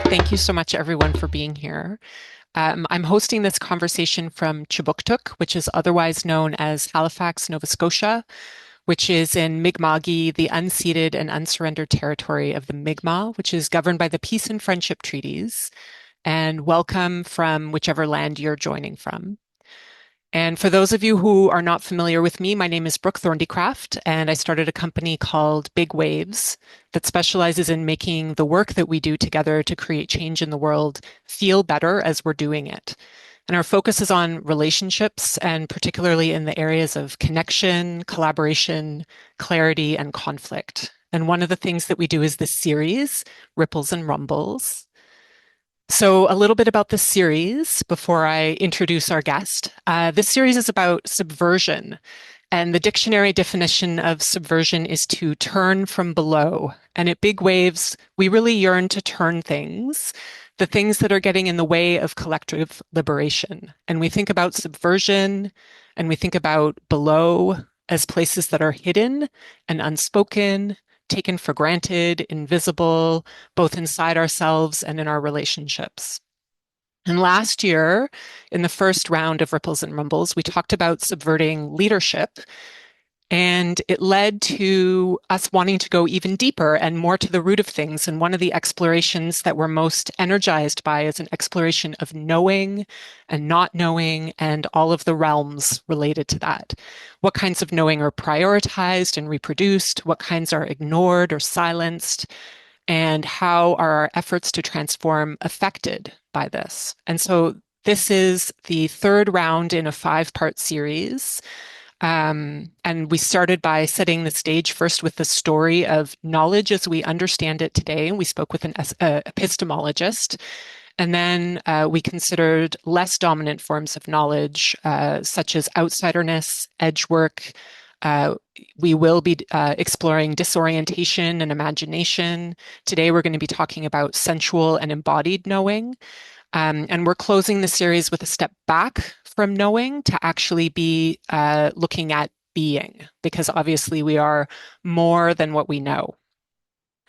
Thank you so much, everyone, for being here. I'm hosting this conversation from Chibuktuk, which is otherwise known as Halifax, Nova Scotia, which is in Mi'kma'ki, the unceded and unsurrendered territory of the Mi'kmaq, which is governed by the Peace and Friendship Treaties. And welcome from whichever land you're joining from. And for those of you who are not familiar with me, my name is Brooke Thorndycraft, and I started a company called Big Waves that specializes in making the work that we do together to create change in the world feel better as we're doing it. And our focus is on relationships, and particularly in the areas of connection, collaboration, clarity, and conflict. And one of the things that we do is this series, Ripples and Rumbles. So, a little bit about this series before I introduce our guest. This series is about subversion, and the dictionary definition of subversion is to turn from below. And at Big Waves, we really yearn to turn things, the things that are getting in the way of collective liberation. And we think about subversion and we think about below as places that are hidden and unspoken, taken for granted, invisible, both inside ourselves and in our relationships. And last year, in the first round of Ripples and Rumbles, we talked about subverting leadership. And it led to us wanting to go even deeper and more to the root of things. And one of the explorations that we're most energized by is an exploration of knowing and not knowing and all of the realms related to that. What kinds of knowing are prioritized and reproduced? What kinds are ignored or silenced? And how are our efforts to transform affected by this? And so this is the third round in a 5-part series. And we started by setting the stage first with the story of knowledge as we understand it today. We spoke with an epistemologist. And then we considered less dominant forms of knowledge, such as outsiderness, edge work. We will be exploring disorientation and imagination. Today, we're going to be talking about sensual and embodied knowing. And we're closing the series with a step back from knowing to actually be looking at being, because obviously we are more than what we know.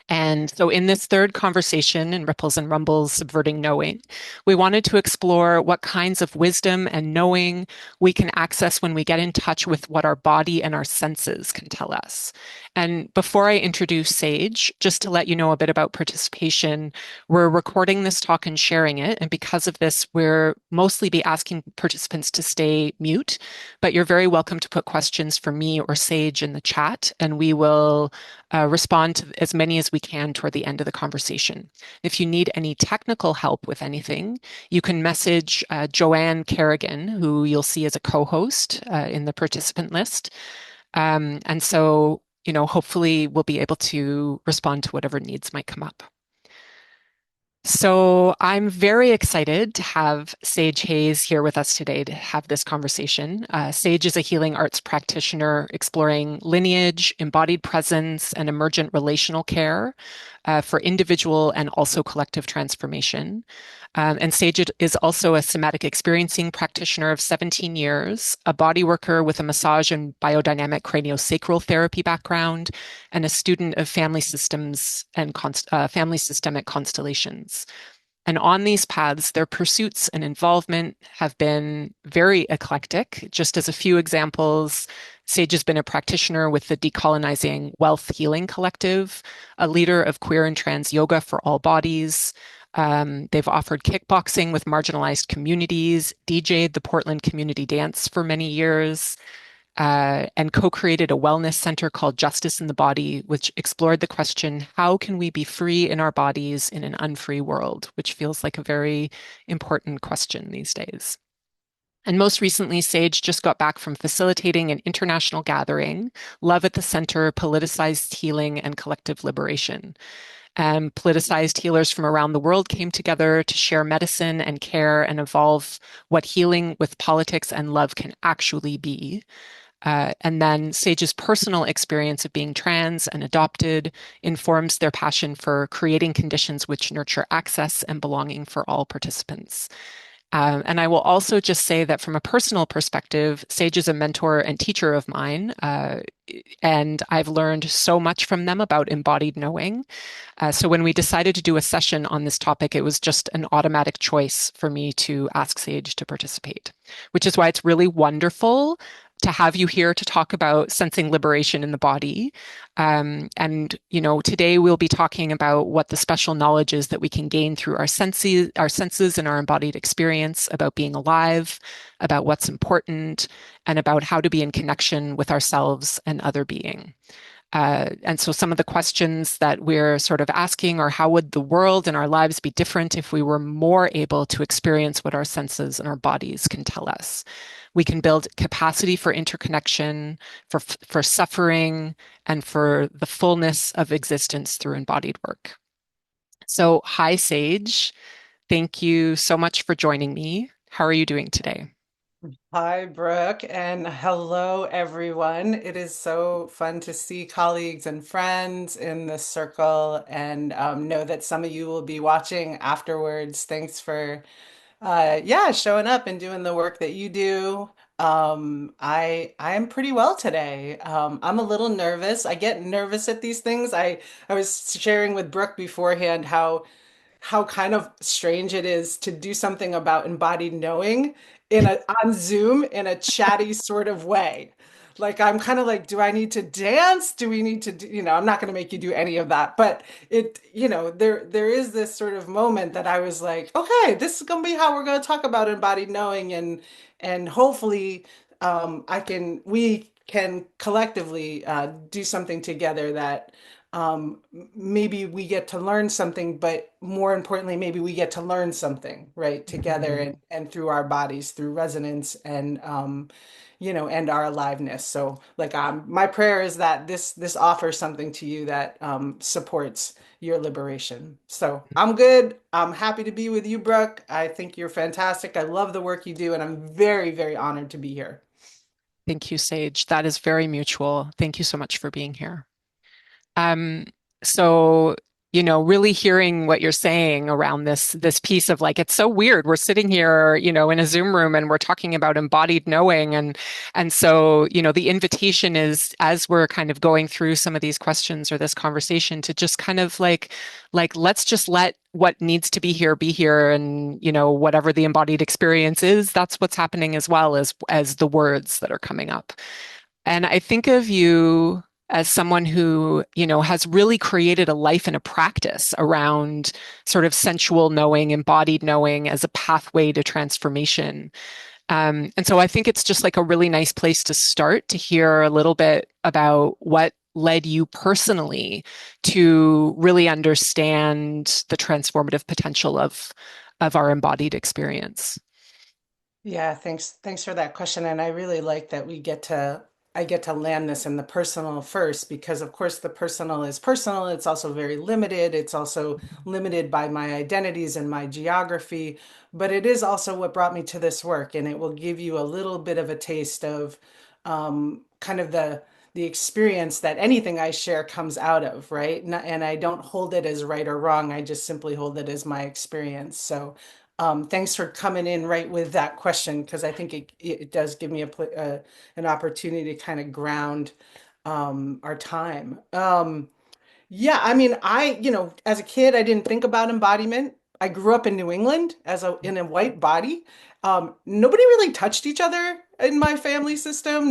And so, in this third conversation in Ripples and Rumbles, Subverting Knowing, we wanted to explore what kinds of wisdom and knowing we can access when we get in touch with what our body and our senses can tell us. And before I introduce Sage, just to let you know a bit about participation, we're recording this talk and sharing it. And because of this, we're mostly be asking participants to stay mute, but you're very welcome to put questions for me or Sage in the chat, and we will respond to as many as we can toward the end of the conversation. If you need any technical help with anything, you can message Joanne Kerrigan, who you'll see as a co-host in the participant list. And so, hopefully we'll be able to respond to whatever needs might come up. So I'm very excited to have Sage Hayes here with us today to have this conversation. Sage is a healing arts practitioner exploring lineage, embodied presence, and emergent relational care for individual and also collective transformation. And Sage is also a somatic experiencing practitioner of 17 years, a bodyworker with a massage and biodynamic craniosacral therapy background, and a student of family systems and family systemic constellations. And on these paths, their pursuits and involvement have been very eclectic. Just as a few examples, Sage has been a practitioner with the Decolonizing Wealth Healing Collective, a leader of queer and trans yoga for all bodies. They've offered kickboxing with marginalized communities, DJ'd the Portland Community Dance for many years, and co-created a wellness center called Justice in the Body, which explored the question, how can we be free in our bodies in an unfree world, which feels like a very important question these days. And most recently, Sage just got back from facilitating an international gathering, Love at the Center, Politicized Healing and Collective Liberation. Politicized healers from around the world came together to share medicine and care and evolve what healing with politics and love can actually be. And then Sage's personal experience of being trans and adopted informs their passion for creating conditions which nurture access and belonging for all participants. And I will also just say that from a personal perspective, Sage is a mentor and teacher of mine, and I've learned so much from them about embodied knowing. So when we decided to do a session on this topic, it was just an automatic choice for me to ask Sage to participate, which is why it's really wonderful to have you here to talk about sensing liberation in the body. Today we'll be talking about what the special knowledge is that we can gain through our senses and our embodied experience about being alive, about what's important, and about how to be in connection with ourselves and other being. And so some of the questions that we're sort of asking are how would the world and our lives be different if we were more able to experience what our senses and our bodies can tell us? We can build capacity for interconnection, for suffering, and for the fullness of existence through embodied work. So, hi, Sage. Thank you so much for joining me. How are you doing today? Hi, Brooke, and hello, everyone. It is so fun to see colleagues and friends in this circle and know that some of you will be watching afterwards. Thanks for, yeah, showing up and doing the work that you do. I am pretty well today. I'm a little nervous. I get nervous at these things. I was sharing with Brooke beforehand how kind of strange it is to do something about embodied knowing in a on Zoom in a chatty sort of way. Like I'm kind of like, do I need to dance? Do we need to do, I'm not going to make you do any of that, but there is this sort of moment that I was like, okay, this is going to be how we're going to talk about embodied knowing and hopefully we can collectively do something together that maybe we get to learn something, but more importantly, maybe we get to learn something, right, together Mhm. and through our bodies, through resonance and our aliveness. So like my prayer is that this offers something to you that supports your liberation. So I'm good. I'm happy to be with you, Brooke. I think you're fantastic. I love the work you do, and I'm very, very honored to be here. Thank you, Sage. That is very mutual. Thank you so much for being here. Um, so, really hearing what you're saying around this piece of like, it's so weird. We're sitting here, in a Zoom room and we're talking about embodied knowing. And so, the invitation is as we're kind of going through some of these questions or this conversation to just kind of like, let's just let what needs to be here and whatever the embodied experience is, that's what's happening as well as the words that are coming up. And I think of you as someone who, has really created a life and a practice around sort of sensual knowing, embodied knowing as a pathway to transformation. And so I think it's just like a really nice place to start to hear a little bit about what led you personally to really understand the transformative potential of our embodied experience. Yeah, thanks for that question. And I really like that I get to land this in the personal first because of course the personal is personal. It's also very limited. It's also limited by my identities and my geography, but it is also what brought me to this work, and it will give you a little bit of a taste of kind of the experience that anything I share comes out of, right? And I don't hold it as right or wrong. I just simply hold it as my experience. So thanks for coming in right with that question because I think it does give me an opportunity to kind of ground our time. Yeah, I mean, as a kid, I didn't think about embodiment. I grew up in New England in a white body. Nobody really touched each other in my family system.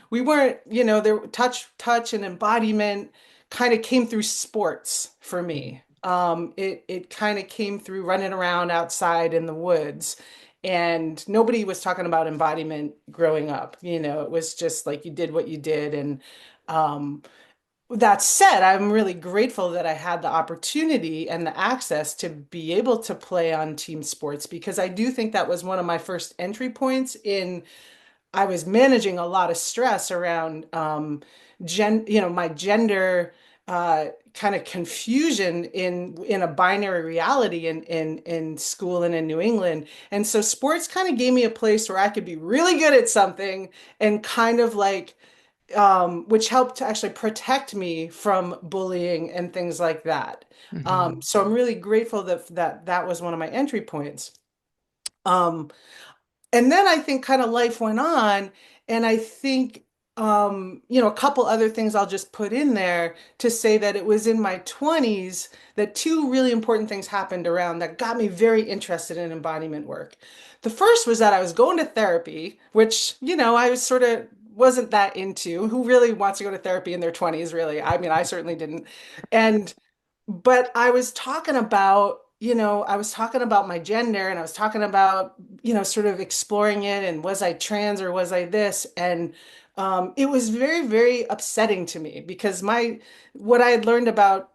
We weren't, there touch and embodiment kind of came through sports for me. It kind of came through running around outside in the woods. And nobody was talking about embodiment growing up. It was just like you did what you did. And um, that said, I'm really grateful that I had the opportunity and the access to be able to play on team sports because I do think that was one of my first entry points in I was managing a lot of stress around my gender kind of confusion in a binary reality in school and in New England. And so sports kind of gave me a place where I could be really good at something and kind of like which helped to actually protect me from bullying and things like that. Mhm. So I'm really grateful that that was one of my entry points. Um, and then I think kind of life went on, and I think a couple other things I'll just put in there to say that it was in my 20s that two really important things happened around that got me very interested in embodiment work. The first was that I was going to therapy, which, I was sort of wasn't that into. Who really wants to go to therapy in their 20s, really? I mean, I certainly didn't. And but I was talking about, I was talking about my gender, and I was talking about, sort of exploring it, and was I trans or was I this? And it was very, very upsetting to me because what I had learned about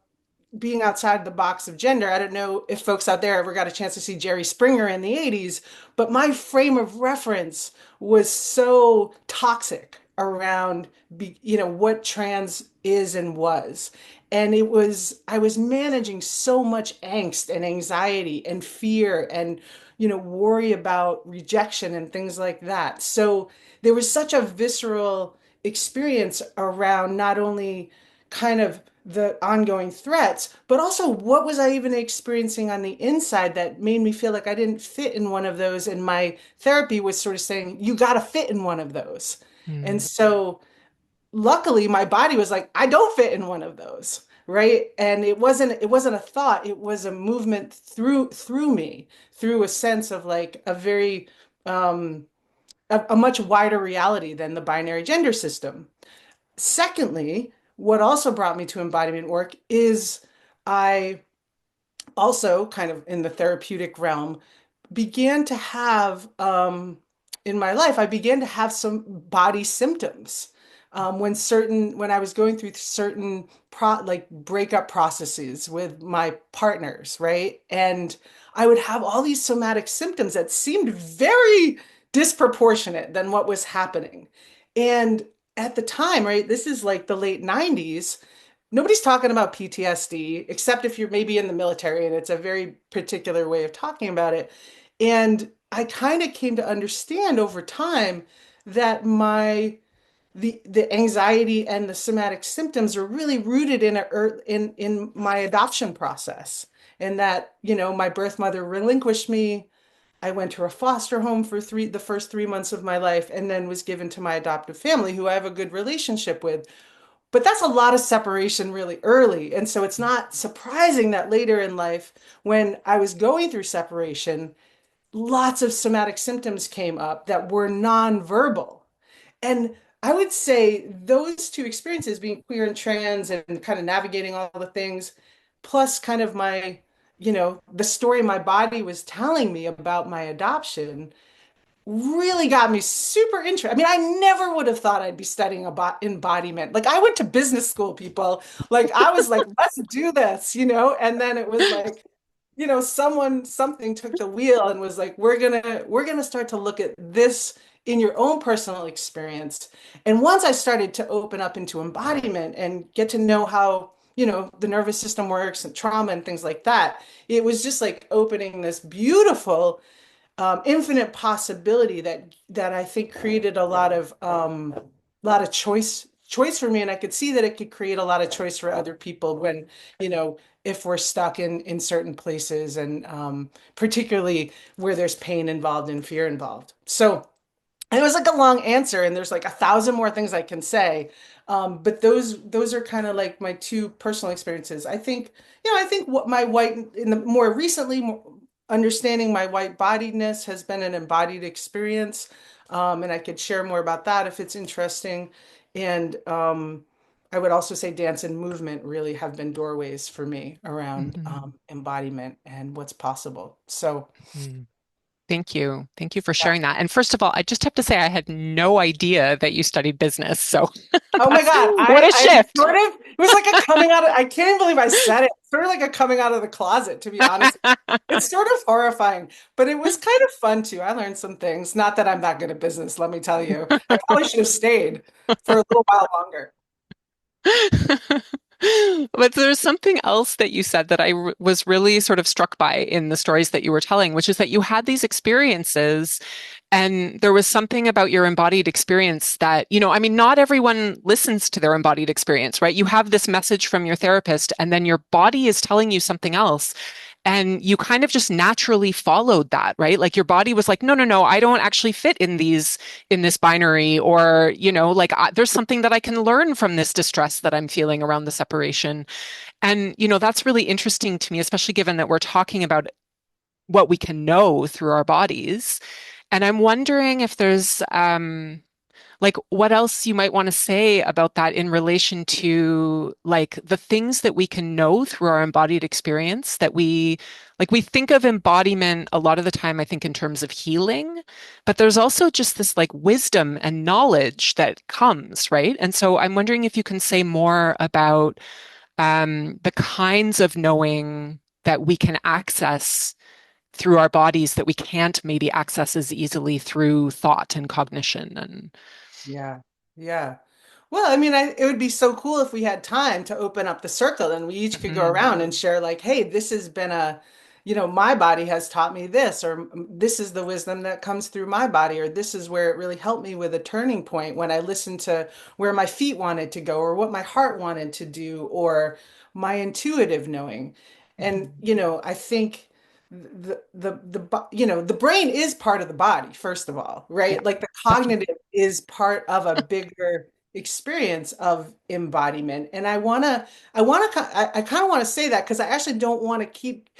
being outside the box of gender. I don't know if folks out there ever got a chance to see Jerry Springer in the 80s, but my frame of reference was so toxic around what trans is and was. And I was managing so much angst and anxiety and fear and worry about rejection and things like that. So there was such a visceral experience around not only kind of the ongoing threats, but also what was I even experiencing on the inside that made me feel like I didn't fit in one of those. And my therapy was sort of saying, you got to fit in one of those. And Mm, so luckily my body was like, I don't fit in one of those. Right. And it wasn't a thought, it was a movement through me, through a sense of like a very a much wider reality than the binary gender system. Secondly, what also brought me to embodiment work is I also, kind of in the therapeutic realm, began to have in my life, I began to have some body symptoms when I was going through certain like breakup processes with my partners, right? And I would have all these somatic symptoms that seemed very disproportionate than what was happening. And at the time, right, this is like the late 90s. Nobody's talking about PTSD, except if you're maybe in the military, and it's a very particular way of talking about it. And I kind of came to understand over time that the anxiety and the somatic symptoms are really rooted in my adoption process. And that, my birth mother relinquished me. I went to a foster home for the first 3 months of my life, and then was given to my adoptive family, who I have a good relationship with. But that's a lot of separation really early. And so it's not surprising that later in life, when I was going through separation, lots of somatic symptoms came up that were nonverbal. And I would say those two experiences, being queer and trans and kind of navigating all the things, plus kind of the story my body was telling me about my adoption, really got me super interested. I mean, I never would have thought I'd be studying about embodiment. Like I went to business school, people. Like I was like, let's do this, and then it was like, something took the wheel and was like, we're gonna start to look at this in your own personal experience. And once I started to open up into embodiment and get to know how, the nervous system works and trauma and things like that, it was just like opening this beautiful infinite possibility that I think created a lot of choice for me, and I could see that it could create a lot of choice for other people when if we're stuck in certain places, and particularly where there's pain involved and fear involved. So it was like a long answer, and there's like 1,000 more things I can say. But those are kind of like my two personal experiences. I think what my white in the more recently understanding my white bodiedness has been an embodied experience. And I could share more about that if it's interesting. And I would also say dance and movement really have been doorways for me around mhm, embodiment and what's possible. So mm. Thank you. Thank you for yeah. sharing that. And first of all, I just have to say I had no idea that you studied business. So Oh my that's God, what a I shift. sort of, it was like a coming out of, I can't believe I said it. Sort of like a coming out of the closet, to be honest. It's sort of horrifying, but it was kind of fun too. I learned some things. Not that I'm that good at business, let me tell you. I probably should have stayed for a little while longer. But there's something else that you said that was really sort of struck by in the stories that you were telling, which is that you had these experiences and there was something about your embodied experience that, I mean, not everyone listens to their embodied experience, right? You have this message from your therapist and then your body is telling you something else. And you kind of just naturally followed that, right? Like your body was like, no, no, no, I don't actually fit in this binary, or, like there's something that I can learn from this distress that I'm feeling around the separation. And, that's really interesting to me, especially given that we're talking about what we can know through our bodies. And I'm wondering if there's like what else you might want to say about that in relation to like the things that we can know through our embodied experience that we think of embodiment a lot of the time, I think, in terms of healing, but there's also just this like wisdom and knowledge that comes, right? And so I'm wondering if you can say more about the kinds of knowing that we can access through our bodies that we can't maybe access as easily through thought and cognition and Yeah. Yeah. Well, I mean, it would be so cool if we had time to open up the circle and we each could go Mhm. around and share, like, hey, this has been my body has taught me this, or this is the wisdom that comes through my body, or this is where it really helped me with a turning point when I listened to where my feet wanted to go, or what my heart wanted to do, or my intuitive knowing. And, Mhm. I think the brain is part of the body, first of all, Yeah, right? Like the definitely. cognitive is part of a bigger experience of embodiment. And I kind of want to say that because I actually don't want to keep,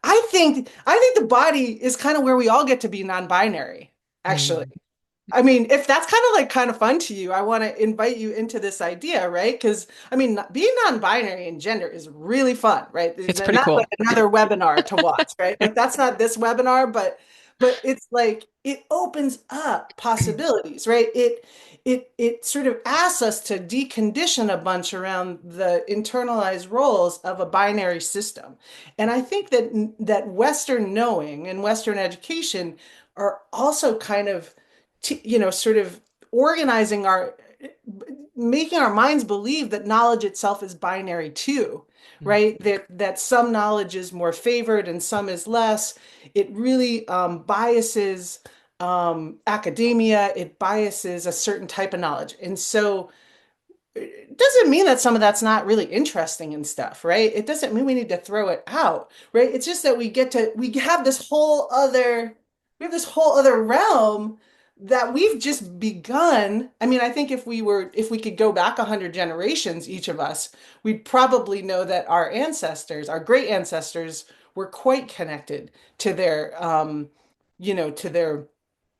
I think the body is kind of where we all get to be non-binary, actually. Mm. I mean, if that's kind of fun to you, I want to invite you into this idea, right? Because I mean, being non-binary in gender is really fun, right? It's pretty Not like cool. another webinar to watch, right? Like that's not this webinar, but it's like it opens up possibilities, right? It sort of asks us to decondition a bunch around the internalized roles of a binary system. And I think that Western knowing and Western education are also kind of sort of organizing making our minds believe that knowledge itself is binary too, Mm. right? That some knowledge is more favored and some is less. It really biases academia. It biases a certain type of knowledge. And so it doesn't mean that some of that's not really interesting and stuff, right? It doesn't mean we need to throw it out, right? It's just that we have this whole other realm that we've just begun. I mean, I think if we could go back 100 generations, each of us, we'd probably know that our great ancestors were quite connected to their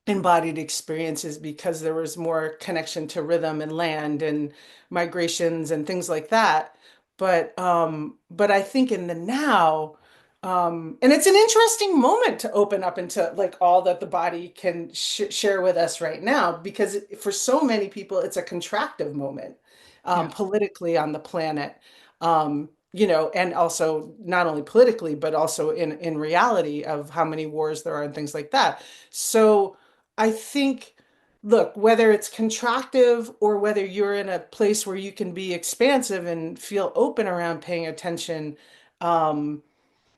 embodied experiences because there was more connection to rhythm and land and migrations and things like that. But I think in the now, and it's an interesting moment to open up into like all that the body can share with us right now, because for so many people, it's a contractive moment Yeah. politically on the planet. And also not only politically, but also in reality of how many wars there are and things like that. So I think, look, whether it's contractive or whether you're in a place where you can be expansive and feel open around paying attention, um,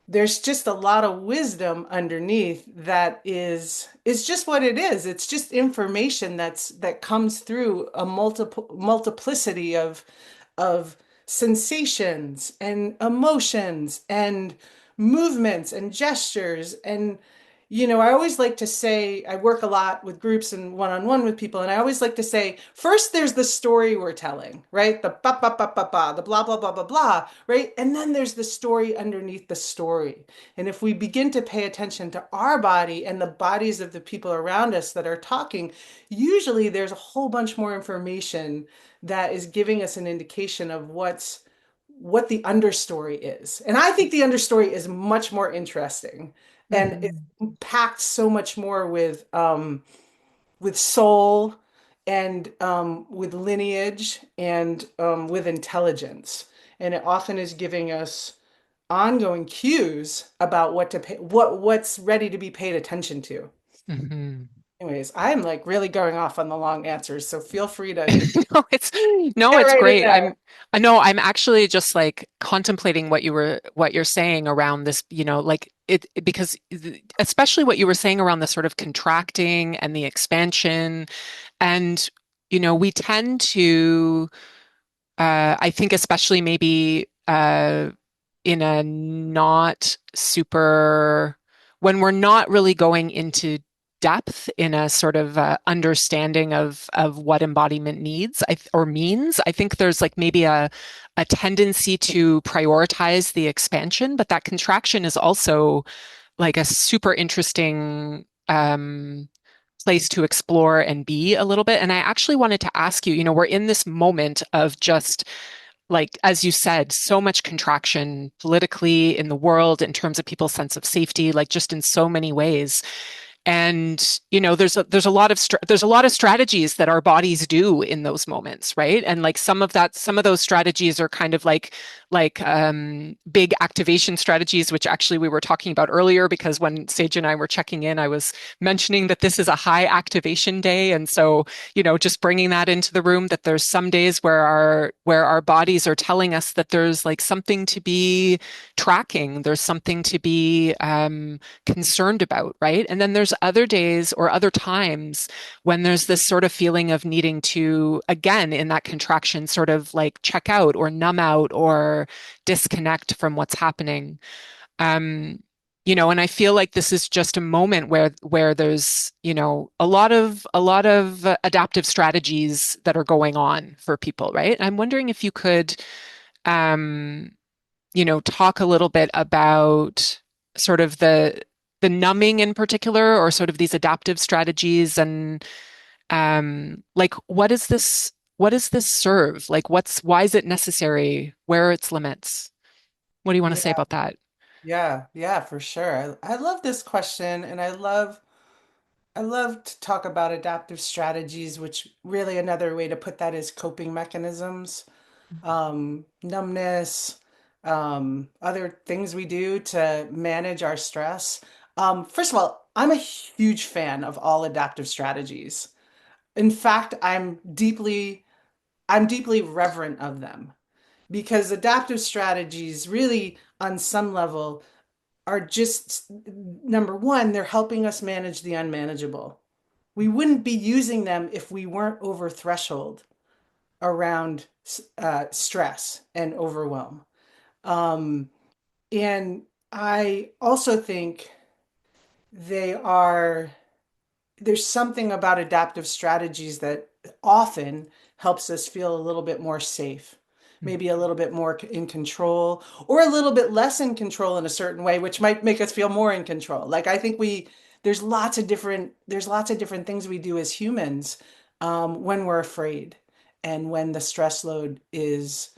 there's just a lot of wisdom underneath that is just what it is. It's just information that comes through a multiplicity of sensations and emotions and movements and gestures. And I always like to say, I work a lot with groups and one-on-one with people, and I always like to say, first there's the story we're telling, right? The ba ba ba ba ba, the blah blah blah blah blah, right? And then there's the story underneath the story. And if we begin to pay attention to our body and the bodies of the people around us that are talking, usually there's a whole bunch more information that is giving us an indication of what the understory is. And I think the understory is much more interesting and it's Mhm. packed so much more with soul and with lineage and with intelligence. And it often is giving us ongoing cues about what's ready to be paid attention to. Mhm. Anyways, I'm like really going off on the long answers, so feel free to No, no, get it's right in great. there. I know I'm actually just like contemplating what you're saying around this, like because especially what you were saying around the sort of contracting and the expansion. And, we tend to I think especially maybe in a not super, when we're not really going into depth in a sort of understanding of what embodiment needs or means. I think there's like maybe a tendency to prioritize the expansion, but that contraction is also like a super interesting place to explore and be a little bit. And I actually wanted to ask you, we're in this moment of just like, as you said, so much contraction politically in the world in terms of people's sense of safety, like just in so many ways. And there's a lot of there's a lot of strategies that our bodies do in those moments, right? And like some of those strategies are kind of like big activation strategies, which actually we were talking about earlier, because when Sage and I were checking in, I was mentioning that this is a high activation day. And so, just bringing that into the room, that there's some days where our bodies are telling us that there's like something to be tracking, there's something to be concerned about, right? And then there's other days or other times when there's this sort of feeling of needing to, again, in that contraction, sort of like check out or numb out or disconnect from what's happening. Um, and I feel like this is just a moment where there's, a lot of adaptive strategies that are going on for people, right? I'm wondering if you could um, talk a little bit about sort of the numbing in particular, or sort of these adaptive strategies, and like what does this serve? Like why is it necessary? Where are its limits? What do you want to say Yeah, about that? yeah, for sure. I love this question, and I love to talk about adaptive strategies, which really another way to put that is coping mechanisms, numbness, other things we do to manage our stress. First of all, I'm a huge fan of all adaptive strategies. In fact, I'm deeply reverent of them because adaptive strategies really, on some level, are just number one, they're helping us manage the unmanageable. We wouldn't be using them if we weren't over threshold around stress and overwhelm. Um, and I also think they are there's something about adaptive strategies that often helps us feel a little bit more safe, maybe a little bit more in control, or a little bit less in control in a certain way, which might make us feel more in control. Like I think there's lots of different things we do as humans when we're afraid and when the stress load is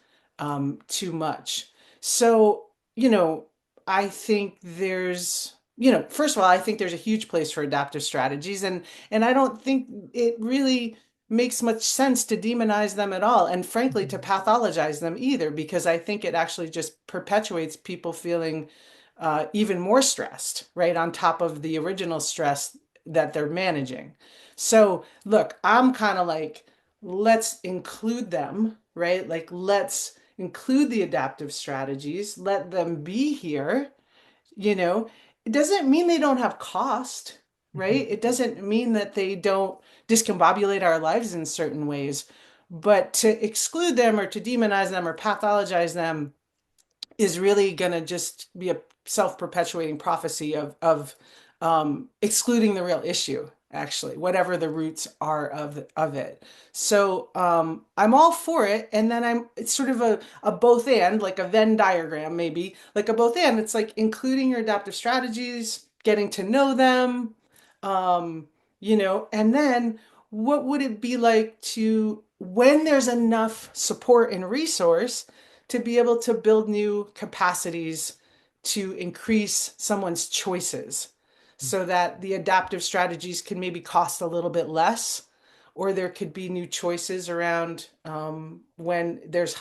too much. So, you know, I think first of all, I think there's a huge place for adaptive strategies, and I don't think it really makes much sense to demonize them at all, and frankly, to pathologize them either, because I think it actually just perpetuates people feeling even more stressed, right, on top of the original stress that they're managing. So, look, I'm kind of like, let's include them, right? Like, let's include the adaptive strategies, let them be here. you know, it doesn't mean they don't have cost, right? It doesn't mean that they don't discombobulate our lives in certain ways. But to exclude them or to demonize them or pathologize them is really going to just be a self-perpetuating prophecy of excluding the real issue, actually, whatever the roots are of it. So I'm all for it, and then it's sort of a both and, like a Venn diagram, maybe like a both and. It's like including your adaptive strategies, getting to know them, and then what would it be like to, when there's enough support and resource, to be able to build new capacities to increase someone's choices so that the adaptive strategies can maybe cost a little bit less, or there could be new choices around when there's,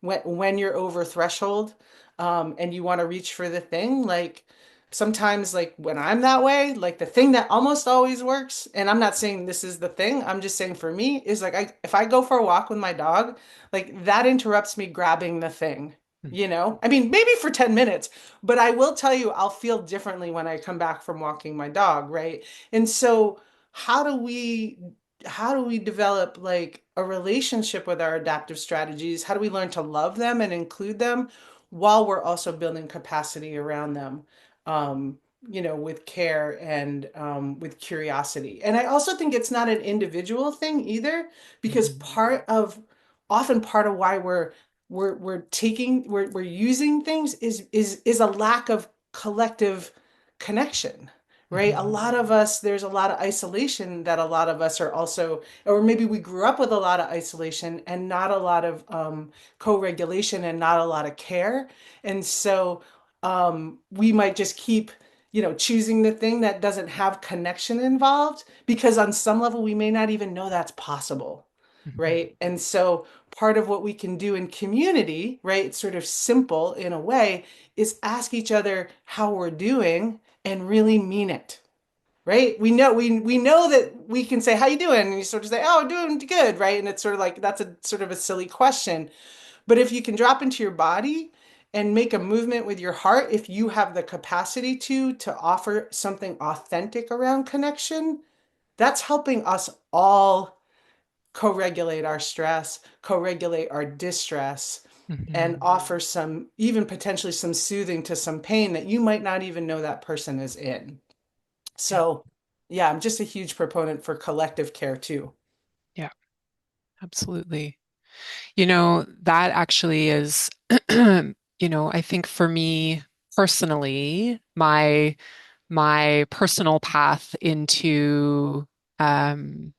when you're over threshold and you want to reach for the thing. Like sometimes, like when I'm that way, like the thing that almost always works, and I'm not saying this is the thing, I'm just saying for me, is like if I go for a walk with my dog, like that interrupts me grabbing the thing. I mean, maybe for 10 minutes, but I will tell you, I'll feel differently when I come back from walking my dog, right? And so, how do we how do we develop like a relationship with our adaptive strategies? How do we learn to love them and include them while we're also building capacity around them, um, with care and with curiosity. And I also think it's not an individual thing either, because often part of why we're using things is a lack of collective connection, right? A Mhm. lot of us, there's a lot of isolation that a lot of us are also, or maybe we grew up with a lot of isolation and not a lot of co-regulation and not a lot of care. And so we might just keep, choosing the thing that doesn't have connection involved, because on some level we may not even know that's possible, Mhm. right? And so part of what we can do in community, right, it's sort of simple in a way, is ask each other how we're doing and really mean it. Right? We know that we can say, "How you doing?" And you sort of say, "Oh, doing good," right? And it's sort of like that's a sort of a silly question. But if you can drop into your body and make a movement with your heart, if you have the capacity to offer something authentic around connection, that's helping us all co-regulate our stress, co-regulate our distress, and Mhm. offer some, even potentially some soothing to some pain that you might not even know that person is in. Yeah. So, yeah, I'm just a huge proponent for collective care too. Yeah, absolutely. That actually is, I think for me personally, my personal path into um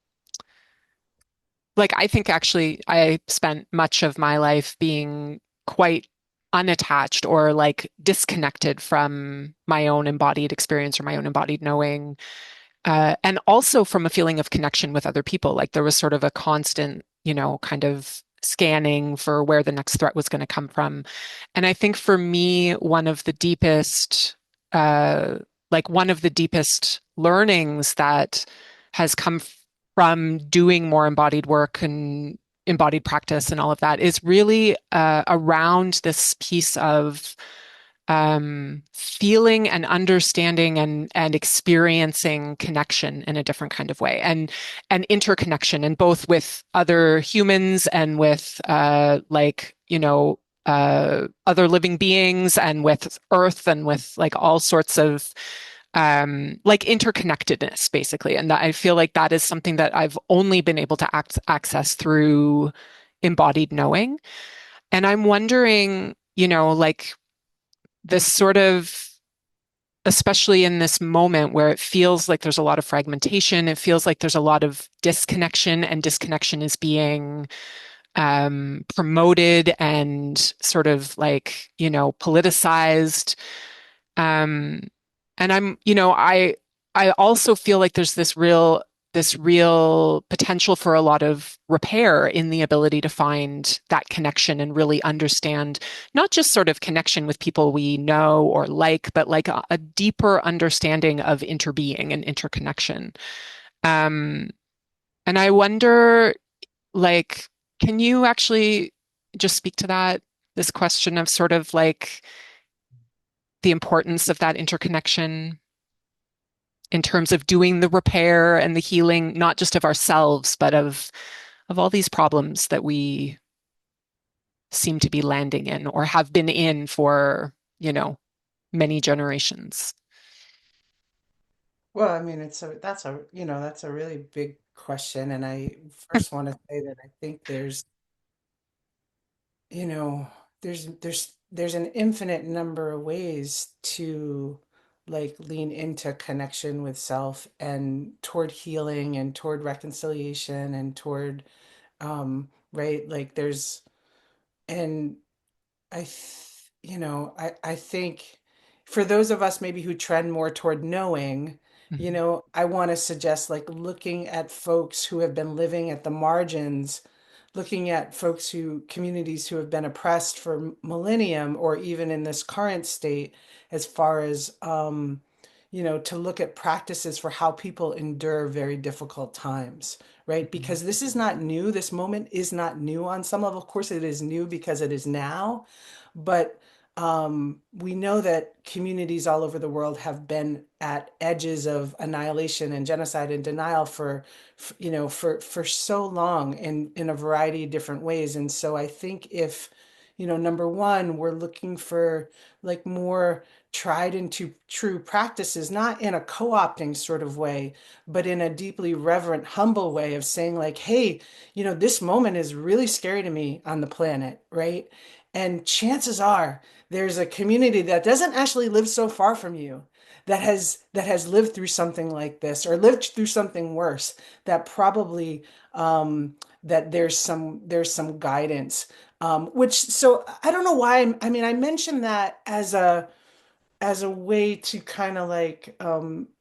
like I think actually I spent much of my life being quite unattached or like disconnected from my own embodied experience or my own embodied knowing, and also from a feeling of connection with other people. Like there was sort of a constant, kind of scanning for where the next threat was going to come from. And I think for me, one of the deepest learnings that has come from doing more embodied work and embodied practice and all of that is really around this piece of feeling and understanding and experiencing connection in a different kind of way, and interconnection, and both with other humans and with other living beings and with Earth and with like all sorts of like interconnectedness, basically. And that, I feel like that is something that I've only been able to access through embodied knowing. And I'm wondering, like this sort of, especially in this moment where it feels like there's a lot of fragmentation, it feels like there's a lot of disconnection, and disconnection is being promoted and sort of like, politicized. Um, and I also feel like there's this real potential for a lot of repair in the ability to find that connection and really understand not just sort of connection with people we know or like, but like a deeper understanding of interbeing and interconnection. Um, and I wonder, like, can you actually just speak to that? This question of sort of like the importance of that interconnection in terms of doing the repair and the healing, not just of ourselves, but of all these problems that we seem to be landing in or have been in for, many generations. Well, I mean, that's a really big question. And I first want to say that I think you know, there's an infinite number of ways to like lean into connection with self and toward healing and toward reconciliation and toward right, like and I think for those of us maybe who trend more toward knowing, Mhm. I want to suggest like looking at folks who have been living at the margins, looking at communities who have been oppressed for millennium or even in this current state, as far as, to look at practices for how people endure very difficult times, right? Mhm. Because this is not new. This moment is not new on some level. Of course, it is new because it is now, but we know that communities all over the world have been at edges of annihilation and genocide and denial for so long in a variety of different ways. And so I think if Number one, we're looking for like more tried and true practices, not in a co-opting sort of way, but in a deeply reverent, humble way of saying like, hey, this moment is really scary to me on the planet, right? And chances are there's a community that doesn't actually live so far from you that has lived through something like this or lived through something worse that probably that there's some guidance which so I don't know why I mean I mentioned that as a way to kind of like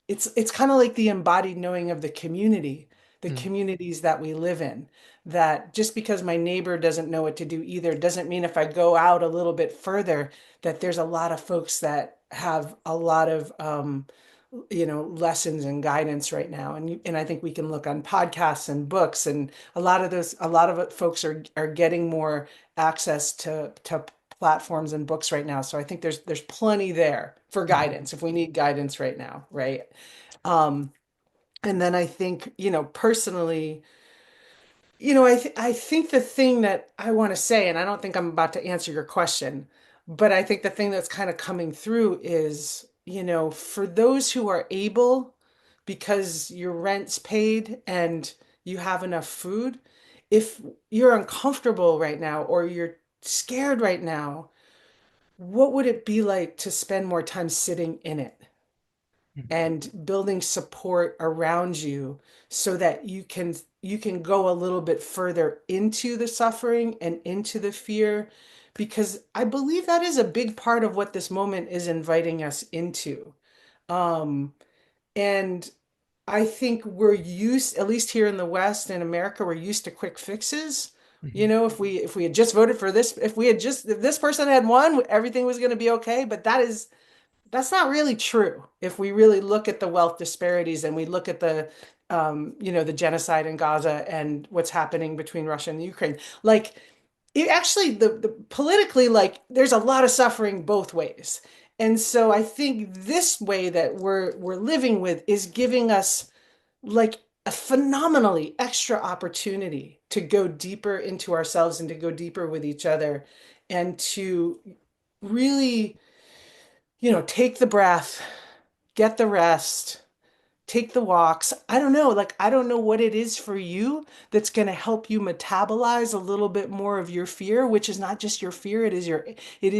it's kind of like the embodied knowing of the community, the Mm, communities that we live in, that just because my neighbor doesn't know what to do either doesn't mean if I go out a little bit further that there's a lot of folks that have a lot of lessons and guidance right now. And I think we can look on podcasts and books, and a lot of it, folks are getting more access to platforms and books right now. So I think there's plenty there for mhm, guidance if we need guidance right now, right? Um, and then I think, personally, I think the thing that I want to say, and I don't think I'm about to answer your question, but I think the thing that's kind of coming through is, for those who are able, because your rent's paid and you have enough food, if you're uncomfortable right now or you're scared right now, what would it be like to spend more time sitting in it mhm, and building support around you so that you can go a little bit further into the suffering and into the fear, because I believe that is a big part of what this moment is inviting us into. Um, and I think we're used, at least here in the West and America, we're used to quick fixes. mhm, If we had just voted for this, if this person had won, everything was going to be okay. But that's not really true. If we really look at the wealth disparities and we look at the genocide in Gaza and what's happening between Russia and Ukraine, like it actually, the politically, like there's a lot of suffering both ways. And so I think this way that we're living with is giving us like a phenomenally extra opportunity to go deeper into ourselves and to go deeper with each other and to really, take the breath, get the rest, take the walks. I don't know, like I don't know what it is for you that's going to help you metabolize a little bit more of your fear, which is not just your fear, it is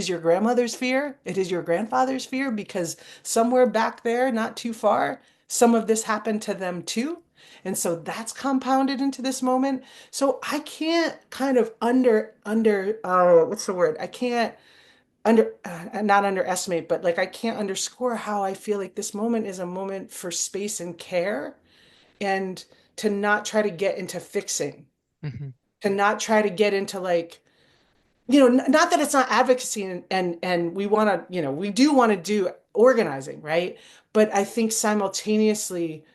your grandmother's fear, it is your grandfather's fear, because somewhere back there, not too far, some of this happened to them too. And so that's compounded into this moment. So I can't kind of what's the word? I can't not underestimate, but like I can't underscore how I feel like this moment is a moment for space and care, and to not try to get into fixing, mhm, to not try to get into like, not that it's not advocacy, and we want to, we do want to do organizing, right? But I think simultaneously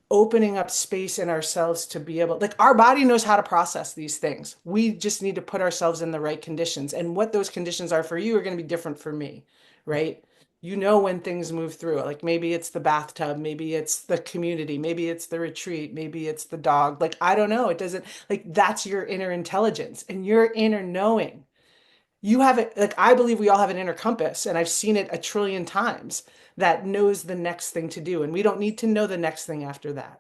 opening up space in ourselves to be able, like our body knows how to process these things. We just need to put ourselves in the right conditions. And what those conditions are for you are going to be different for me, right? When things move through, like maybe it's the bathtub, maybe it's the community, maybe it's the retreat, maybe it's the dog. Like, I don't know. It doesn't, like, that's your inner intelligence and your inner knowing. You have it, like I believe we all have an inner compass, and I've seen it a trillion times, that knows the next thing to do. And we don't need to know the next thing after that,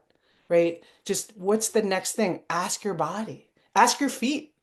right? Just what's the next thing? Ask your body, ask your feet,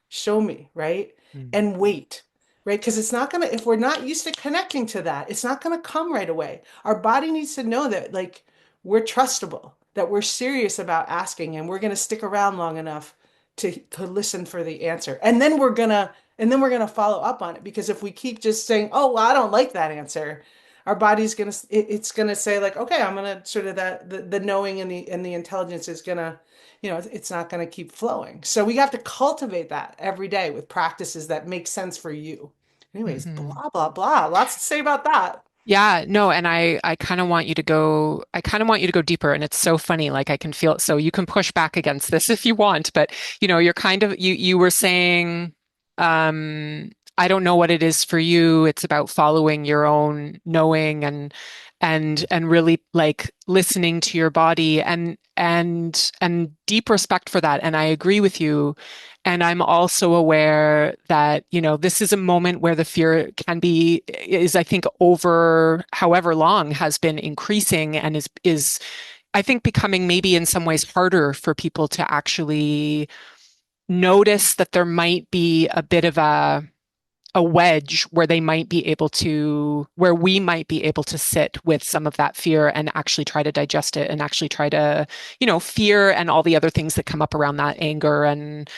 show me, right? mm, And wait, right? Because it's not gonna, if we're not used to connecting to that, it's not gonna come right away. Our body needs to know that, like, we're trustable, that we're serious about asking, and we're gonna stick around long enough to listen for the answer. And then we're gonna follow up on it. Because if we keep just saying, oh, well, I don't like that answer, our body's it's gonna say like, okay, I'm gonna sort of that the knowing and the intelligence is gonna, it's not going to keep flowing. So we have to cultivate that every day with practices that make sense for you. Anyways, mhm. blah, blah, blah. Lots to say about that. Yeah, no, and I kind of want you to go, I kind of want you to go deeper. And it's so funny, like I can feel it. So you can push back against this if you want, but you're kind of, you were saying, I don't know what it is for you. It's about following your own knowing and really like listening to your body and deep respect for that. And I agree with you. And I'm also aware that, this is a moment where the fear is, I think, over however long has been increasing and is, I think, becoming maybe in some ways harder for people to actually notice that there might be a bit of a wedge where where we might be able to sit with some of that fear and actually try to digest it and actually try to, fear and all the other things that come up around that, anger and,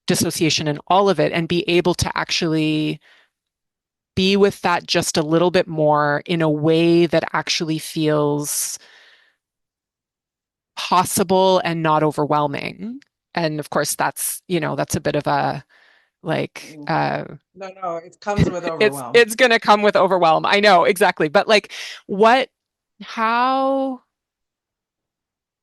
dissociation and all of it, and be able to actually be with that just a little bit more in a way that actually feels possible and not overwhelming. And of course, that's a bit of a like Mm. No, no, it comes with it's overwhelm. it's going to come with overwhelm. I know exactly. But like what how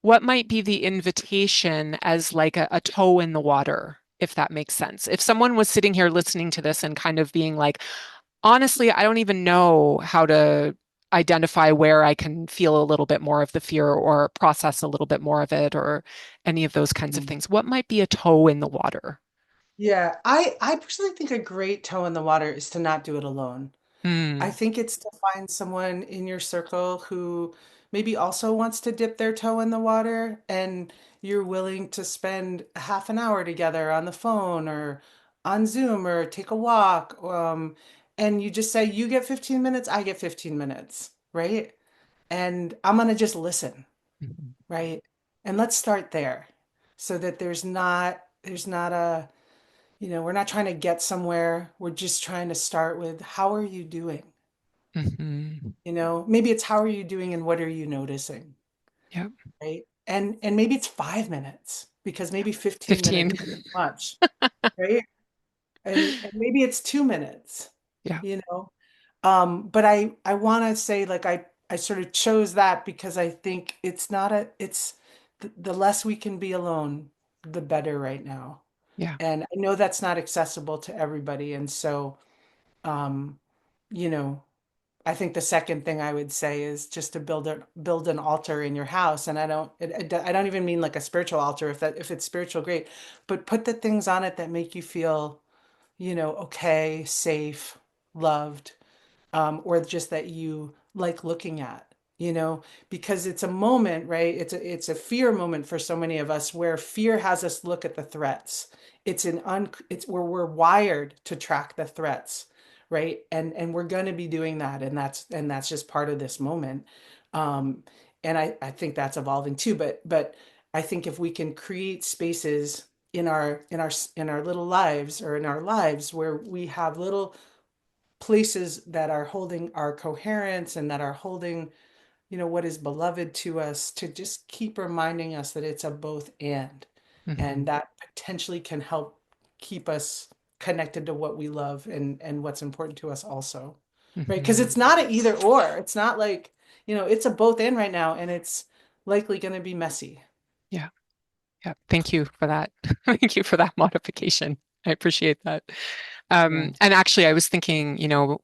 what might be the invitation as like a toe in the water, if that makes sense? If someone was sitting here listening to this and kind of being like, honestly, I don't even know how to identify where I can feel a little bit more of the fear or process a little bit more of it or any of those kinds of Mm. things, what might be a toe in the water? Yeah, I personally think a great toe in the water is to not do it alone. I Mm, think it's to find someone in your circle who maybe also wants to dip their toe in the water and you're willing to spend a half an hour together on the phone or on Zoom or take a walk. And you just say, you get 15 minutes, I get 15 minutes, right? And I'm gonna just listen, mhm, right? And let's start there so that there's not a, we're not trying to get somewhere. We're just trying to start with how are you doing? mhm. Maybe it's how are you doing and what are you noticing, Yeah, right? And maybe it's 5 minutes because maybe 15 minutes 15. is too much, right? And maybe it's 2 minutes, Yeah. you know. But I want to say like I sort of chose that because I think it's not a it's the less we can be alone, the better right now. Yeah. And I know that's not accessible to everybody, and so um, you know. I think the second thing I would say is just to build an altar in your house, and I don't even mean like a spiritual altar if it's spiritual, great, but put the things on it that make you feel, okay, safe, loved, or just that you like looking at, because it's a moment, right? It's a fear moment for so many of us where fear has us look at the threats. It's where we're wired to track the threats, right? And we're going to be doing that, and that's just part of this moment. Um, and I think that's evolving too, but I think if we can create spaces in our little lives or in our lives where we have little places that are holding our coherence and that are holding, what is beloved to us, to just keep reminding us that it's a both and Mhm, that potentially can help keep us connected to what we love and what's important to us also. Right? Because mhm. it's not an either or. It's not like, it's a both and right now, and it's likely going to be messy. Yeah. Yeah. Thank you for that. Thank you for that modification. I appreciate that. Yeah. And actually, I was thinking,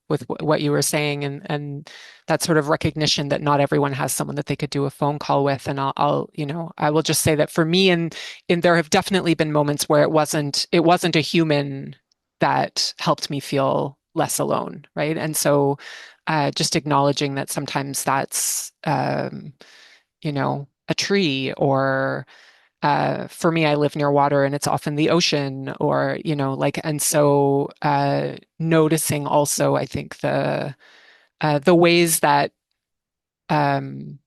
with what you were saying and that sort of recognition that not everyone has someone that they could do a phone call with. And I will just say that for me, and there have definitely been moments where it wasn't a human that helped me feel less alone, right? And so, just acknowledging that sometimes that's, a tree or for me, I live near water and it's often the ocean or, and so noticing also, I think the ways that um,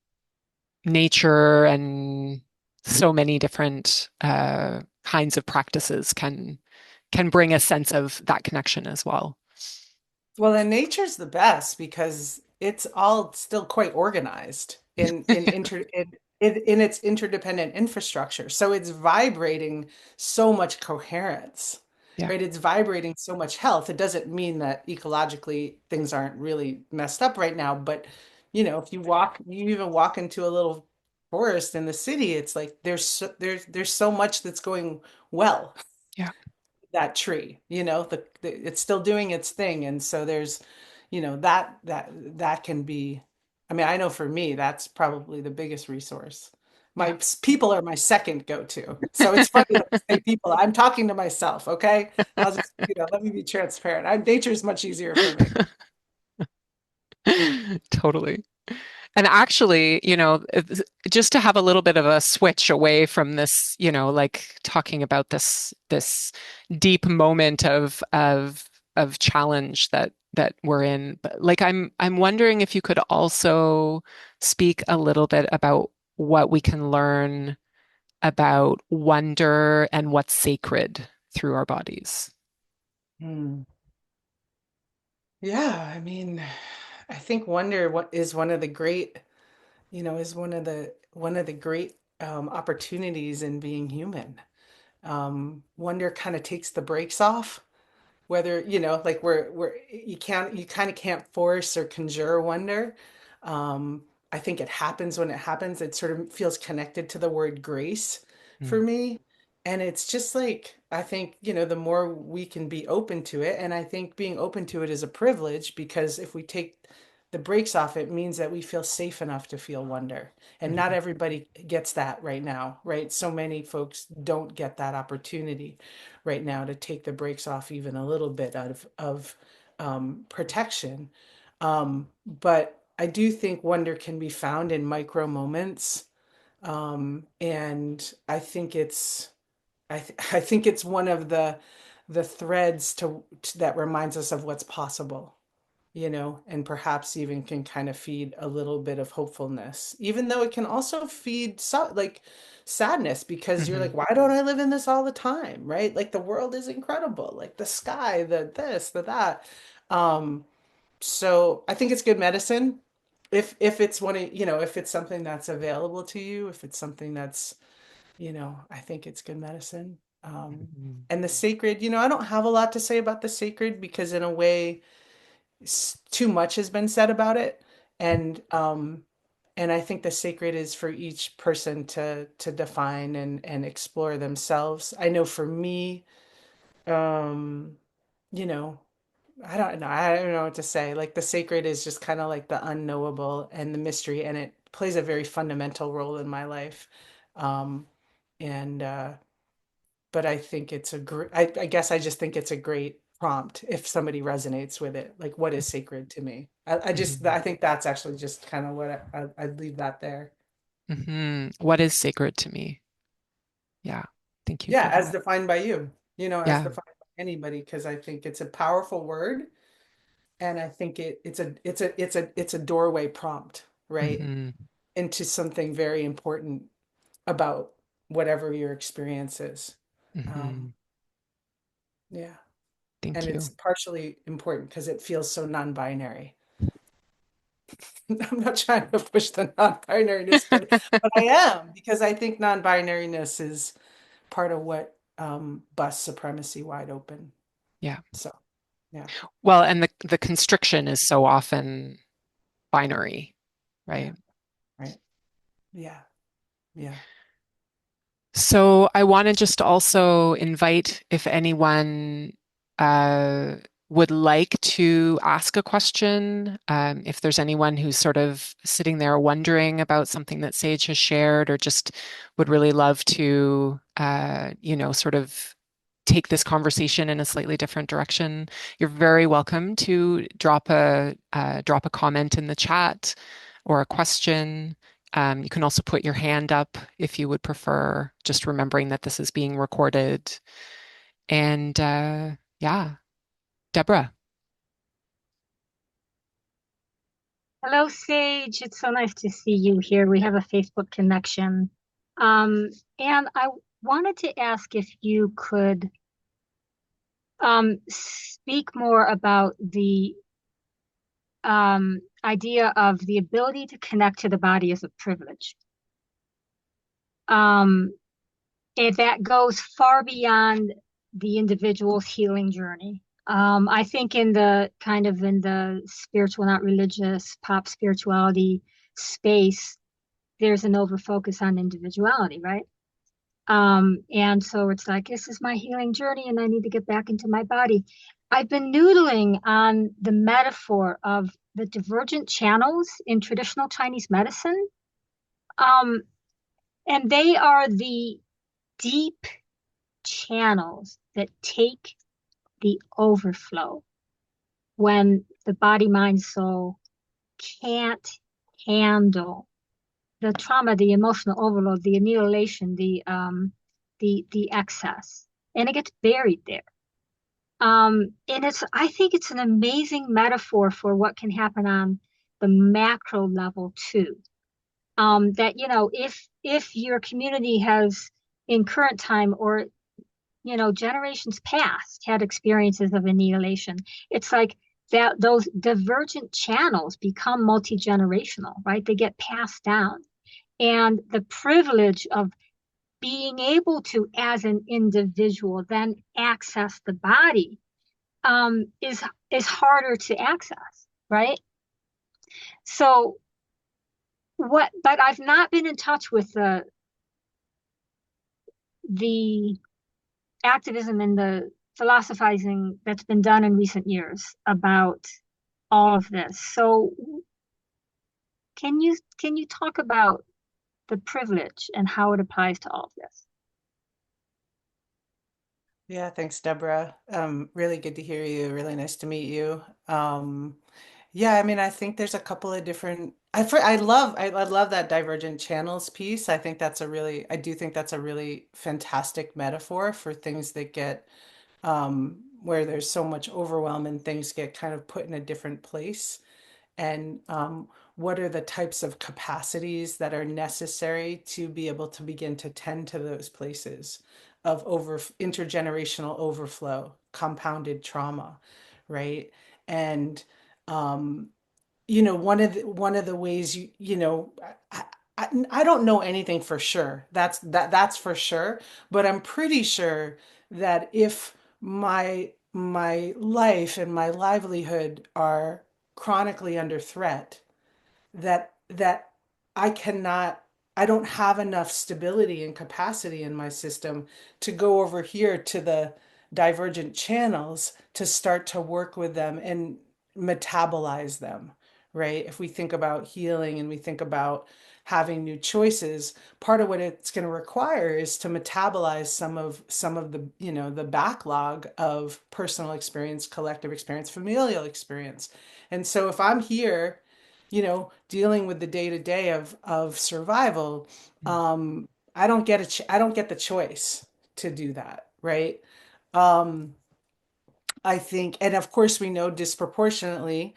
nature and so many different kinds of practices can bring a sense of that connection as well. Well, and nature's the best because it's all still quite organized in its interdependent infrastructure. So it's vibrating so much coherence, Yeah, right? It's vibrating so much health. It doesn't mean that ecologically things aren't really messed up right now, but if you even walk into a little forest in the city, it's like there's so much that's going well yeah, that tree, it's still doing its thing. And so there's, that can be, I mean, I know for me, that's probably the biggest resource. Yeah. My people are my second go-to. So it's funny that I say people. I'm talking to myself, okay? I'll just, let me be transparent. Nature is much easier for me. Totally. And actually, just to have a little bit of a switch away from this, like talking about this deep moment of challenge that we're in. But like I'm wondering if you could also speak a little bit about what we can learn about wonder and what's sacred through our bodies. Hmm. Yeah, I mean, I think wonder what is one of the great, is one of the great opportunities in being human. Wonder kind of takes the brakes off. Whether, like you kind of can't force or conjure wonder. I think it happens when it happens. It sort of feels connected to the word grace for Mm, me. And it's just like, I think, the more we can be open to it, and I think being open to it is a privilege because if we take the brakes off, it means that we feel safe enough to feel wonder. And not mhm, everybody gets that right now, right? So many folks don't get that opportunity right now to take the brakes off even a little bit out of protection. But I do think wonder can be found in micro moments. And I think it's one of the threads that reminds us of what's possible, and perhaps even can kind of feed a little bit of hopefulness, even though it can also feed like sadness because you're like, mhm, why don't I live in this all the time, right? Like the world is incredible, like the sky, the this, the that. Um, so I think it's good medicine if it's if it's something that's available to you, if it's something that's, I think it's good medicine. mhm, And the sacred, I don't have a lot to say about the sacred because in a way too much has been said about it, and I think the sacred is for each person to define and explore themselves. I know for me, um, you know, I don't know what to say. Like the sacred is just kind of like the unknowable and the mystery, and it plays a very fundamental role in my life. Um, and but I think it's a great, I guess I just think it's a great prompt if somebody resonates with it. Like, what is sacred to me? mhm, I think that's actually just kind of what I'd leave that there. mhm. What is sacred to me? Yeah. Thank you Yeah, for as that. defined by you, as Yeah. defined by anybody, because I think it's a powerful word, and I think it's a doorway prompt, right, Mhm, into something very important about whatever your experience is. Um, mhm. yeah, and Thank it's you. partially important because it feels so non-binary. I'm not trying to push the non-binariness, but I am because I think non-binariness is part of what busts supremacy wide open. Yeah. So yeah, Well, and the constriction is so often binary, yeah, right? right, yeah, yeah. So I want to just also invite if anyone uh, would like to ask a question, if there's anyone who's sort of sitting there wondering about something that Sage has shared, or just would really love to, sort of take this conversation in a slightly different direction, you're very welcome to drop a comment in the chat or a question. You can also put your hand up if you would prefer, just remembering that this is being recorded. And yeah, Deborah. Hello, Sage. It's so nice to see you here. We have a Facebook connection. Um, and I wanted to ask if you could speak more about the idea of the ability to connect to the body as a privilege. Um, and that goes far beyond the individual's healing journey. I think in the spiritual, not religious, pop spirituality space, there's an over focus on individuality, right? And so it's like, this is my healing journey and I need to get back into my body. I've been noodling on the metaphor of the divergent channels in traditional Chinese medicine. Um, And they are the deep channels that take the overflow when the body, mind, soul can't handle the trauma, the emotional overload, the annihilation, the excess, and it gets buried there. And I think it's an amazing metaphor for what can happen on the macro level too. That, if your community has in current time or, generations past had experiences of annihilation, it's like that those divergent channels become multi-generational, right? They get passed down. And the privilege of being able to, as an individual, then access the body is harder to access, right? So but I've not been in touch with the activism and the philosophizing that's been done in recent years about all of this. So can you talk about the privilege and how it applies to all of this? Yeah, thanks, Deborah. Really good to hear you. Really nice to meet you. Yeah, I mean, I think there's a couple of different. I love that divergent channels piece. I do think that's a really fantastic metaphor for things that get where there's so much overwhelm and things get kind of put in a different place. And what are the types of capacities that are necessary to be able to begin to tend to those places of intergenerational overflow, compounded trauma, right? And um, one of the ways I don't know anything for sure. That's for sure, but I'm pretty sure that if my life and my livelihood are chronically under threat, that I cannot, I don't have enough stability and capacity in my system to go over here to the divergent channels to start to work with them and metabolize them, right? If we think about healing and we think about having new choices, part of what it's going to require is to metabolize some of the, the backlog of personal experience, collective experience, familial experience. And so if I'm here, dealing with the day to day of survival, I don't get the choice to do that, right? Um, I think, and of course, we know disproportionately,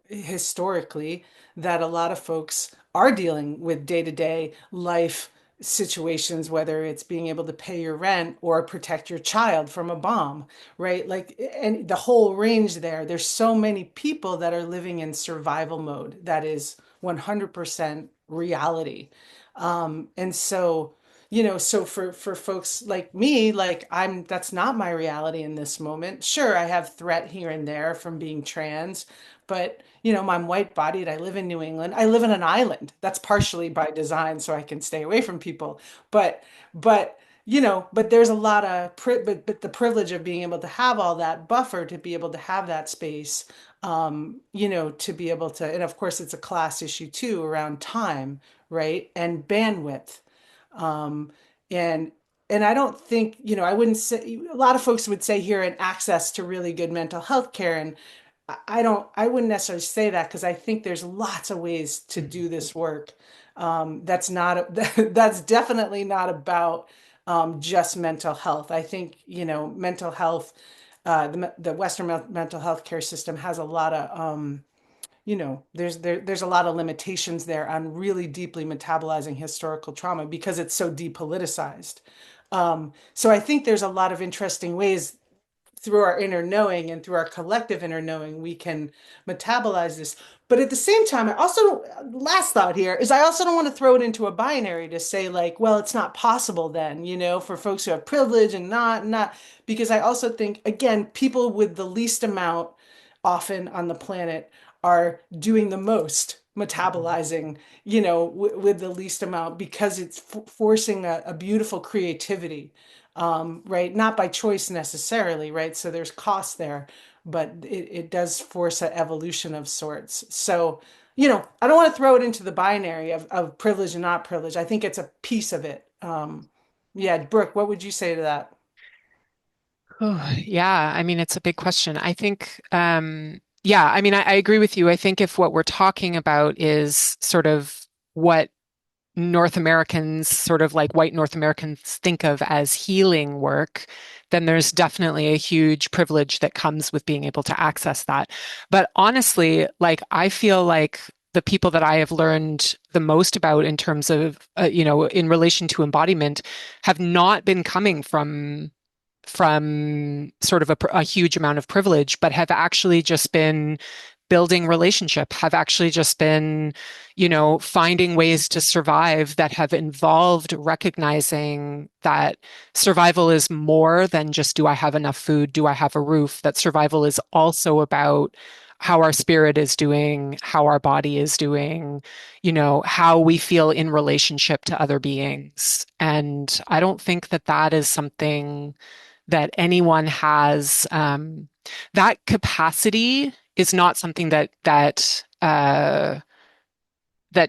historically, that a lot of folks are dealing with day-to-day life situations, whether it's being able to pay your rent or protect your child from a bomb, right? Like, and the whole range there, there's so many people that are living in survival mode. That is 100% reality. And so, so for folks like me, like that's not my reality in this moment. Sure, I have threat here and there from being trans, but I'm white-bodied. I live in New England. I live in an island. That's partially by design so I can stay away from people. But but but there's a lot of but the privilege of being able to have all that buffer, to be able to have that space, to be able to, and of course it's a class issue too around time, right? And bandwidth. Um, and I don't think, I wouldn't say, a lot of folks would say here, and access to really good mental health care. And I wouldn't necessarily say that, because I think there's lots of ways to do this work. That's not, that's definitely not about just mental health. I think, mental health, the Western mental health care system has a lot of, there's a lot of limitations there on really deeply metabolizing historical trauma because it's so depoliticized. So I think there's a lot of interesting ways through our inner knowing and through our collective inner knowing we can metabolize this. But at the same time, I also, last thought here is, I also don't want to throw it into a binary to say like, well, it's not possible then, for folks who have privilege and not, because I also think, again, people with the least amount often on the planet are doing the most metabolizing, with the least amount, because it's forcing a beautiful creativity, right? Not by choice necessarily, right? So there's cost there, but it does force an evolution of sorts. So, I don't want to throw it into the binary of privilege and not privilege. I think it's a piece of it. Yeah, Brooke, what would you say to that? Oh, yeah, I mean, it's a big question. I think, yeah, I mean, I agree with you. I think if what we're talking about is sort of what North Americans, sort of like white North Americans, think of as healing work, then there's definitely a huge privilege that comes with being able to access that. But honestly, like, I feel like the people that I have learned the most about in terms of, in relation to embodiment have not been coming from sort of a huge amount of privilege, but have actually just been building relationship, have actually just been, finding ways to survive that have involved recognizing that survival is more than just do I have enough food? Do I have a roof? That survival is also about how our spirit is doing, how our body is doing, how we feel in relationship to other beings. And I don't think that that is something that anyone has. That capacity is not something that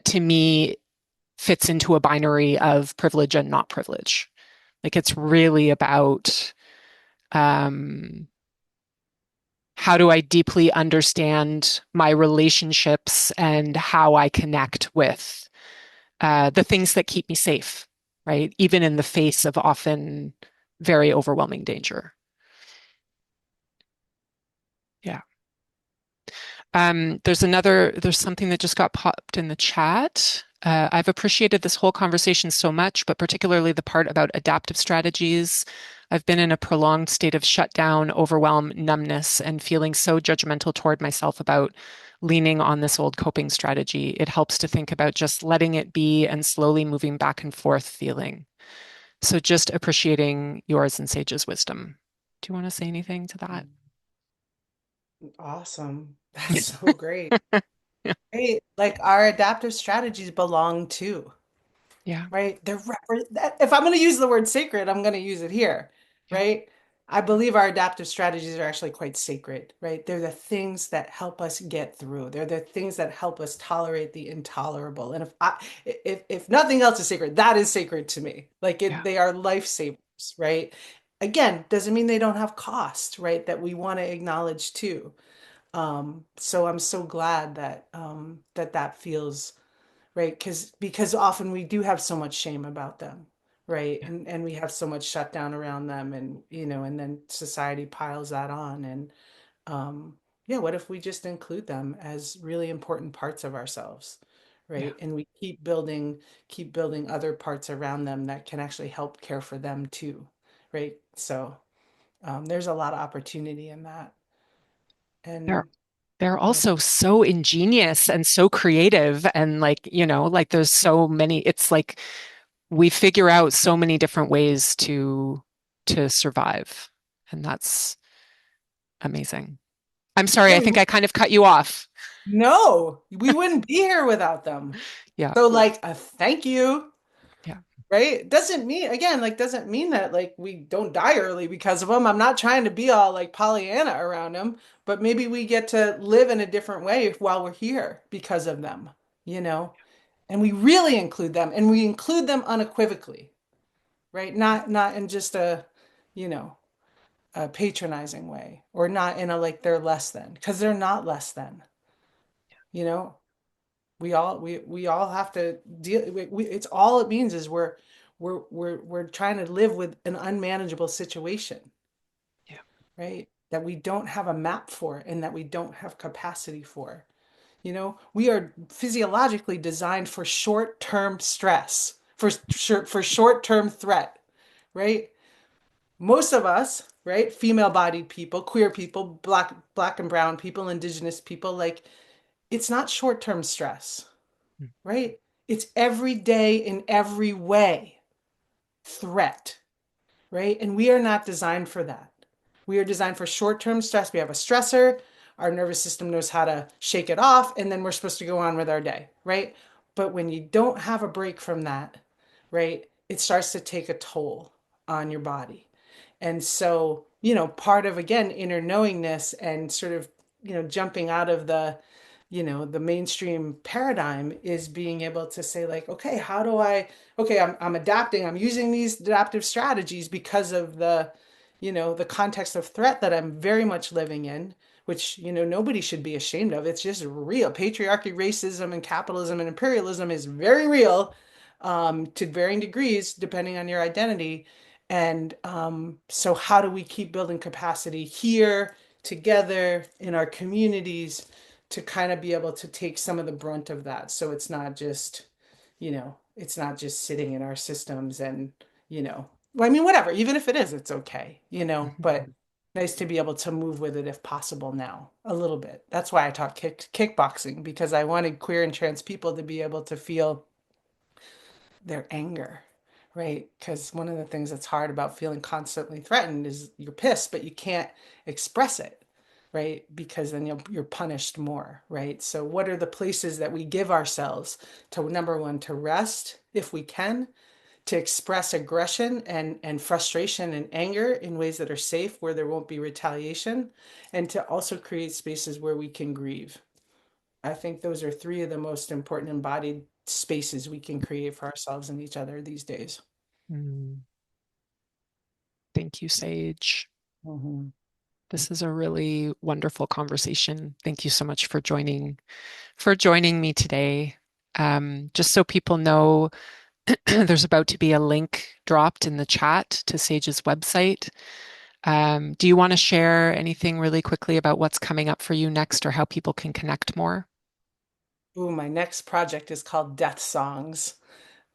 to me fits into a binary of privilege and not privilege. Like it's really about um, how do I deeply understand my relationships and how I connect with the things that keep me safe, right? Even in the face of often very overwhelming danger. Yeah. There's something that just got popped in the chat. I've appreciated this whole conversation so much, but particularly the part about adaptive strategies. I've been in a prolonged state of shutdown, overwhelm, numbness, and feeling so judgmental toward myself about leaning on this old coping strategy. It helps to think about just letting it be and slowly moving back and forth feeling. So just appreciating yours and Sage's wisdom. Do you want to say anything to that? Awesome. That's so great. Right? Like our adaptive strategies belong too. Yeah, Right? If I'm going to use the word sacred, I'm going to use it here, yeah, right? I believe our adaptive strategies are actually quite sacred, right? They're the things that help us get through. They're the things that help us tolerate the intolerable. And if nothing else is sacred, that is sacred to me. Like yeah, they are lifesavers, right? Again, doesn't mean they don't have cost, right? That we want to acknowledge too. So I'm so glad that that feels right? Because often we do have so much shame about them, right? yeah, And we have so much shutdown around them, and and then society piles that on. And yeah, what if we just include them as really important parts of ourselves, yeah. right? And we keep building other parts around them that can actually help care for them too, right? So there's a lot of opportunity in that, They're and they're yeah. also so ingenious and so creative and like, like there's so many, it's like we figure out so many different ways to survive. And that's amazing. I'm sorry, Yeah, I think I kind of cut you off. no, we wouldn't be here without them. Yeah, So like a thank you, yeah, right? Doesn't mean again, like doesn't mean that like we don't die early because of them. I'm not trying to be all like Pollyanna around them, but maybe we get to live in a different way while we're here because of them, you know? And we really include them and we include them unequivocally, right? Not in just you know, a patronizing way or not in a like they're less than because they're not less than, you know? We all have to deal it's all it means is we're trying to live with an unmanageable situation, yeah, right? That we don't have a map for and that we don't have capacity for. We are physiologically designed for short-term stress, for short-term threat, right? Most of us, right? Female-bodied people, queer people, black and brown people, indigenous people, like it's not short-term stress, mm, right? It's every day in every way threat, right? And we are not designed for that. We are designed for short-term stress. We have a stressor, our nervous system knows how to shake it off, and then we're supposed to go on with our day, right? But when you don't have a break from that, right, it starts to take a toll on your body. And so, part of again inner knowingness and sort of, jumping out of the mainstream paradigm is being able to say like, okay, okay, I'm adapting, I'm using these adaptive strategies because of the context of threat that I'm very much living in, which, nobody should be ashamed of. It's just real. Patriarchy, racism, and capitalism and imperialism is very real, to varying degrees, depending on your identity. And so, how do we keep building capacity here, together, in our communities, to kind of be able to take some of the brunt of that? So it's not just sitting in our systems and, well, I mean, whatever, even if it is, it's okay, but nice to be able to move with it if possible now, a little bit. That's why I taught kickboxing, because I wanted queer and trans people to be able to feel their anger, right? Because one of the things that's hard about feeling constantly threatened is you're pissed, but you can't express it, right? Because then you're punished more, right? So, what are the places that we give ourselves to, number one, to rest if we can, to express aggression and frustration and anger in ways that are safe, where there won't be retaliation, and to also create spaces where we can grieve. I think those are three of the most important embodied spaces we can create for ourselves and each other these days. Mm. Thank you, Sage. Mhm. This is a really wonderful conversation. Thank you so much for joining me today. Just so people know, there's about to be a link dropped in the chat to Sage's website. Do you want to share anything really quickly about what's coming up for you next or how people can connect more? Ooh, my next project is called Death Songs.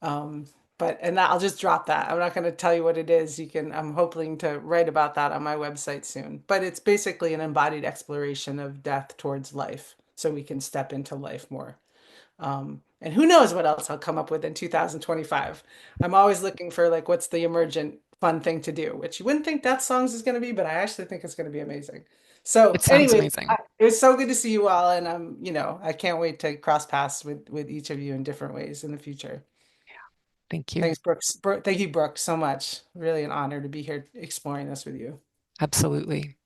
Um, and I'll just drop that. I'm not going to tell you what it is. I'm hoping to write about that on my website soon. But it's basically an embodied exploration of death towards life, so we can step into life more. And who knows what else I'll come up with in 2025. I'm always looking for like what's the emergent fun thing to do, which you wouldn't think Death Songs is going to be, but I actually think it's going to be amazing. So, It sounds anyways, amazing. it was so good to see you all, and I can't wait to cross paths with each of you in different ways in the future. Thank you. Thanks, Brooks. Thank you, Brooke, so much. Really an honor to be here exploring this with you. Absolutely.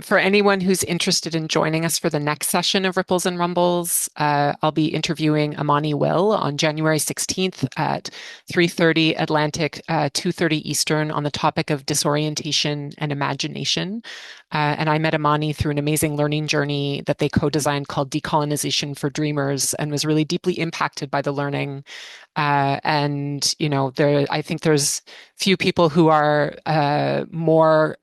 For anyone who's interested in joining us for the next session of Ripples and Rumbles, I'll be interviewing Amani Will on January 16th at 3:30 Atlantic, 2:30 Eastern on the topic of disorientation and imagination. And I met Amani through an amazing learning journey that they co-designed called Decolonization for Dreamers and was really deeply impacted by the learning. I think there's few people who are more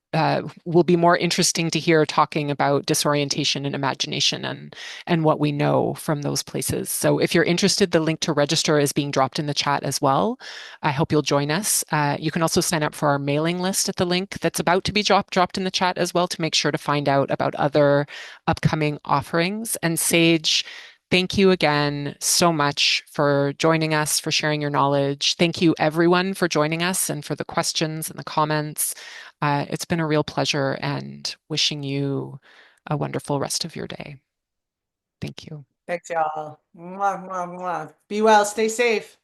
will be more interesting to hear talking about disorientation and imagination and what we know from those places. So if you're interested, the link to register is being dropped in the chat as well. I hope you'll join us. You can also sign up for our mailing list at the link that's about to be dropped in the chat as well to make sure to find out about other upcoming offerings. And Sage, thank you again so much for joining us, for sharing your knowledge. Thank you, everyone, for joining us and for the questions and the comments. It's been a real pleasure and wishing you a wonderful rest of your day. Thank you. Thanks, y'all. Mwah, mwah, mwah. Be well, stay safe.